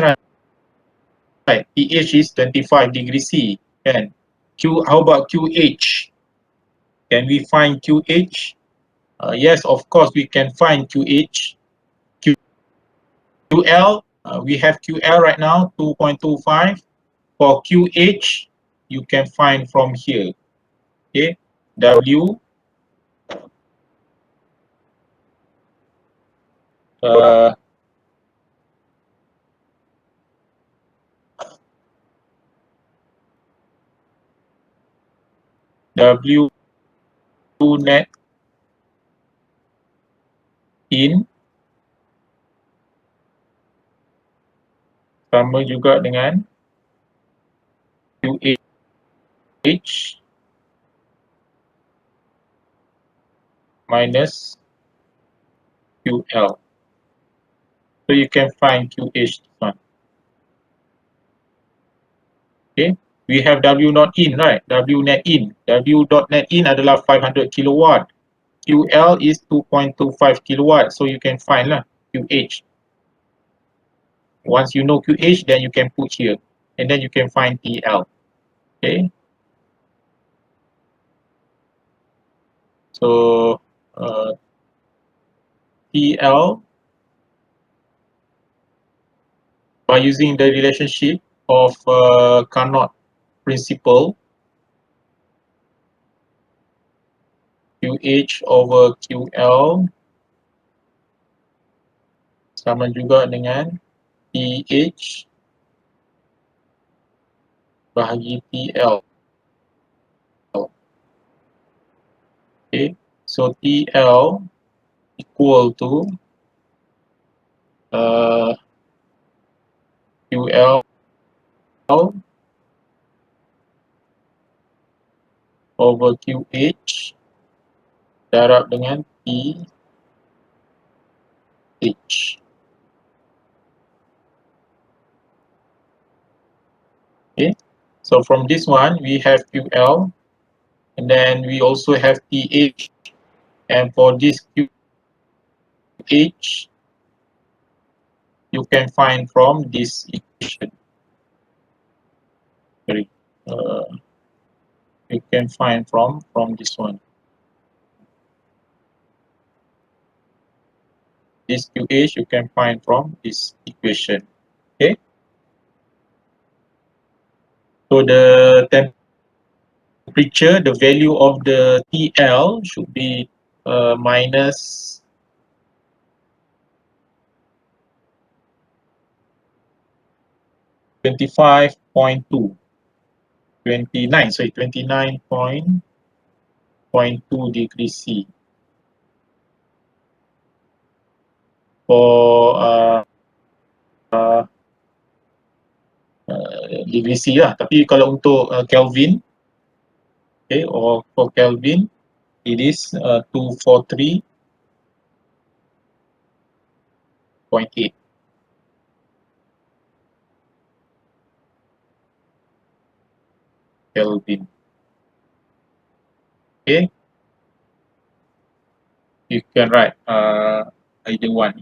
right? TH is 25 degrees C. And how about QH? Can we find QH? Yes, of course, we can find QH. QL, we have QL right now, 2.25. For QH, you can find from here. Okay, W W net in sama juga dengan QH minus QL. So you can find QH this one. Okay, we have W not in, right? W net in. W dot net in adalah 500 kilowatt. QL is 2.25 kilowatt. So you can find lah QH. Once you know QH, then you can put here. And then you can find TL. Okay. So TL, by using the relationship of Carnot principle, QH over QL sama juga dengan TH bahagi TL. Okay, so TL equal to QL over QH darab dengan TH. Okay, so from this one we have QL and then we also have TH, and for this QH you can find from this equation. Sorry, you can find from this one. This QH you can find from this equation. Okay, so the temperature, the value of the TL should be minus 25.2, 29.2 degrees C for degree C lah. Tapi kalau untuk Kelvin, okay, or for Kelvin, it is 243.8. Kelvin. Okay, you can write either one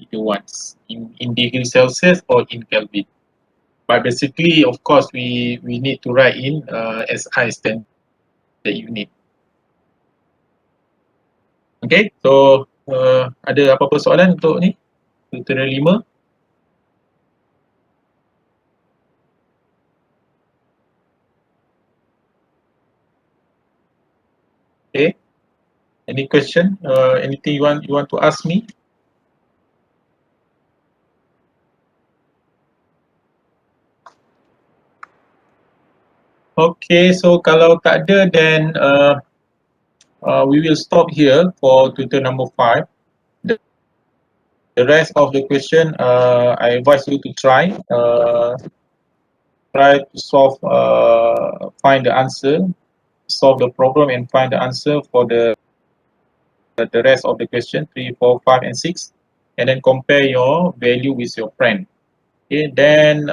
in degree Celsius or in Kelvin. But basically, of course, we need to write in SI standard unit. Okay, so ada apa-apa soalan untuk ni tutorial 5? Okay, any question? Anything you want to ask me? Okay, so kalau tak ada, then we will stop here for tutorial number 5. The rest of the question, I advise you to try to solve, find the answer, solve the problem and find the answer for the rest of the question 3, 4, 5 and 6, and then compare your value with your friend. Okay, then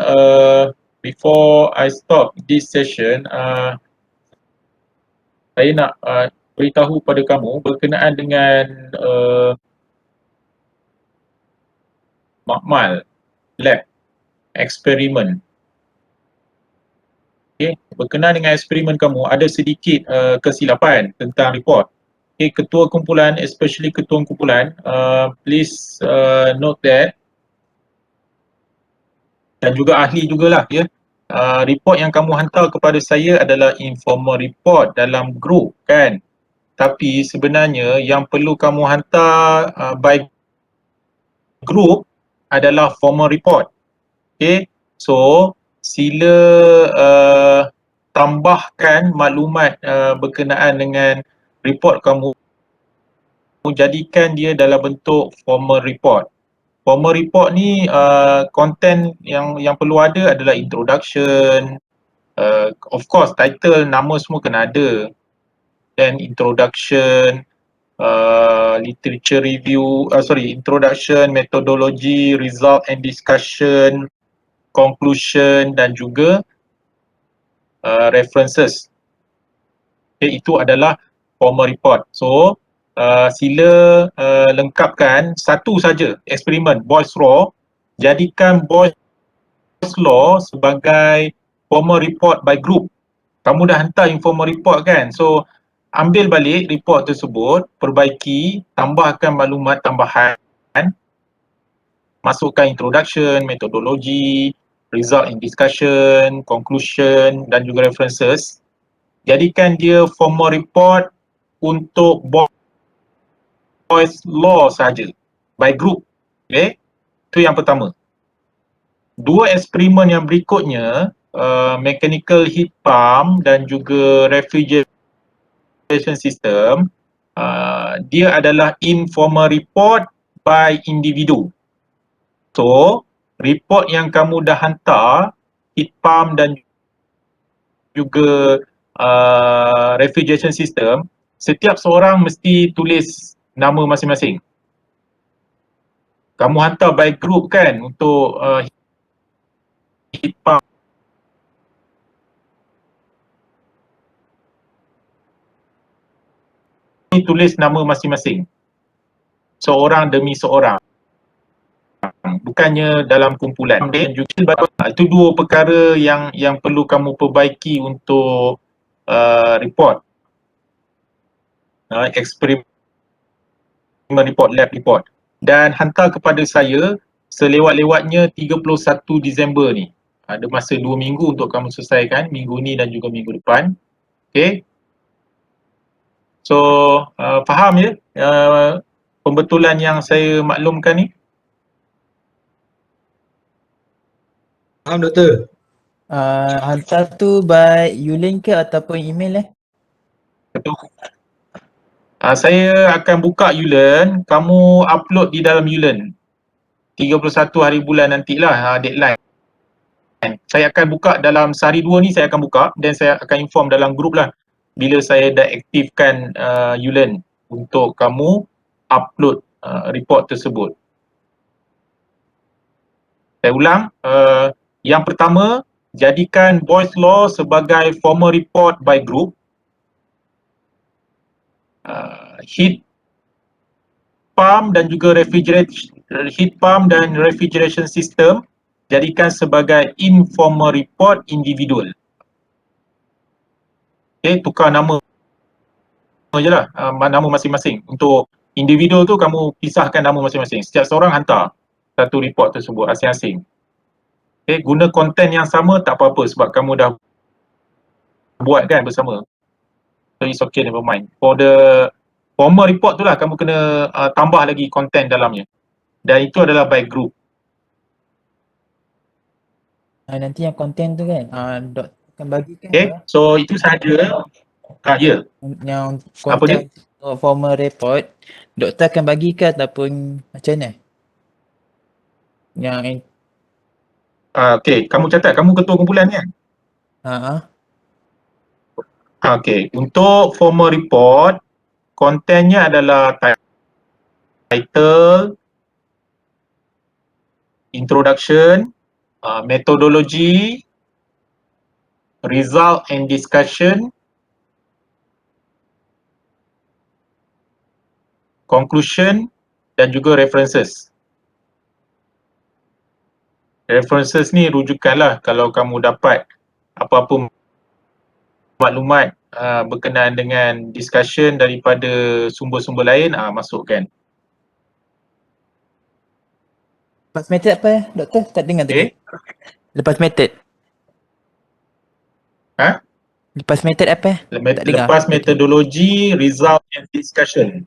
before I stop this session, saya nak beritahu pada kamu berkenaan dengan makmal lab eksperimen. Okay, berkenaan dengan eksperimen kamu ada sedikit kesilapan tentang report. Okay, ketua kumpulan, especially ketua kumpulan, please note that, dan juga ahli jugalah ya. Report yang kamu hantar kepada saya adalah informal report dalam group kan. Tapi sebenarnya yang perlu kamu hantar by group adalah formal report. Okay, so sila tambahkan maklumat berkenaan dengan report kamu, jadikan dia dalam bentuk formal report. Formal report ni content yang perlu ada adalah introduction, of course title, nama semua kena ada, then introduction, literature review, introduction, methodology, result and discussion, conclusion dan juga references. Okay, itu adalah formal report. So sila lengkapkan satu saja eksperimen Boyle's Law, jadikan Boyle's Law sebagai formal report by group. Kamu dah hantar informal report kan, so ambil balik report tersebut, perbaiki, tambahkan maklumat tambahan, masukkan introduction, methodology, result in discussion, conclusion dan juga references. Jadikan dia formal report untuk voice law saja by group. Okay, itu yang pertama. Dua eksperimen yang berikutnya, mechanical heat pump dan juga refrigeration system, dia adalah informal report by individu. So, report yang kamu dah hantar, heat pump dan juga refrigeration system, setiap seorang mesti tulis nama masing-masing. Kamu hantar by group kan untuk heat pump. Tulis nama masing-masing. Seorang demi seorang. Bukannya dalam kumpulan. Itu dua perkara yang perlu kamu perbaiki untuk report. Eksperimen report, lab report. Dan hantar kepada saya selewat-lewatnya 31 Disember ni. Ada masa 2 minggu untuk kamu selesaikan, minggu ni dan juga minggu depan. Okay. So, faham ya pembetulan yang saya maklumkan ni? Faham doktor? Hantar tu by U-Link ke ataupun email Betul. Saya akan buka U-Learn, kamu upload di dalam U-Learn. 31 hari bulan nantilah deadline. Saya akan buka dalam sehari dua ni, saya akan buka dan saya akan inform dalam grup lah bila saya dah aktifkan U-Learn untuk kamu upload report tersebut. Saya ulang, yang pertama, jadikan voice law sebagai formal report by group. Heat pump dan juga refrigeration system jadikan sebagai informal report individual. Okay, tukar nama je lah, nama masing-masing. Untuk individu tu kamu pisahkan nama masing-masing. Setiap seorang hantar satu report tersebut asing-asing. Okay, guna konten yang sama tak apa-apa sebab kamu dah buat kan bersama. So it's okay, never mind. For the formal report tu lah kamu kena tambah lagi konten dalamnya. Dan itu adalah by group. nanti yang konten tu kan dok akan bagikan Okay, so itu sahaja. Ya. yang Apa dia? konten formal report doktor akan bagi ke ataupun macam mana? Yang Okay, kamu catat, kamu ketua kumpulan kan? Okay, untuk formal report, kontennya adalah title, introduction, methodology, result and discussion, conclusion dan juga references. References ni rujukanlah kalau kamu dapat apa-apa maklumat berkenaan dengan discussion daripada sumber-sumber lain, masukkan. lepas method apa doktor? Tak dengar tadi. Lepas method. Lepas method apa? Tak dengar. Lepas metodologi, result and discussion.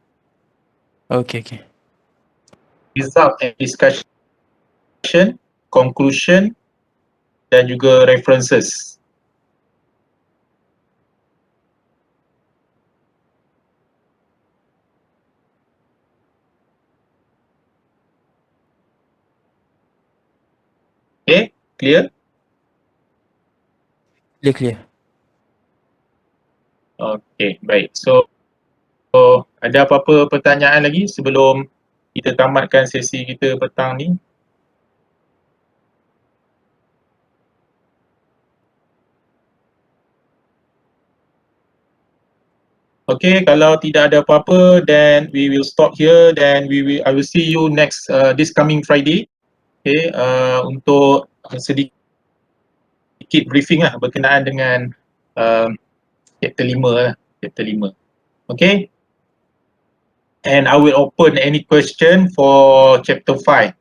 Okay. Result and discussion, conclusion dan juga references. Okay, clear? Clear. Okay, baik. So, ada apa-apa pertanyaan lagi sebelum kita tamatkan sesi kita petang ni? Okay, kalau tidak ada apa-apa, then we will stop here. Then I will see you next this coming Friday. Okay, untuk sedikit briefing lah berkenaan dengan chapter 5 lah, chapter 5. Okay, and I will open any question for chapter 5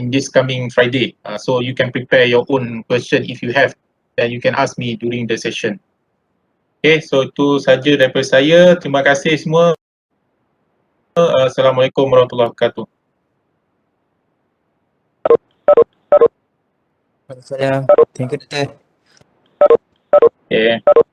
in this coming Friday. So you can prepare your own question if you have, then you can ask me during the session. Okay, so itu saja daripada saya. Terima kasih semua. Assalamualaikum warahmatullahi wabarakatuh. Waalaikumsalam. Thank you, Doktor. Okay.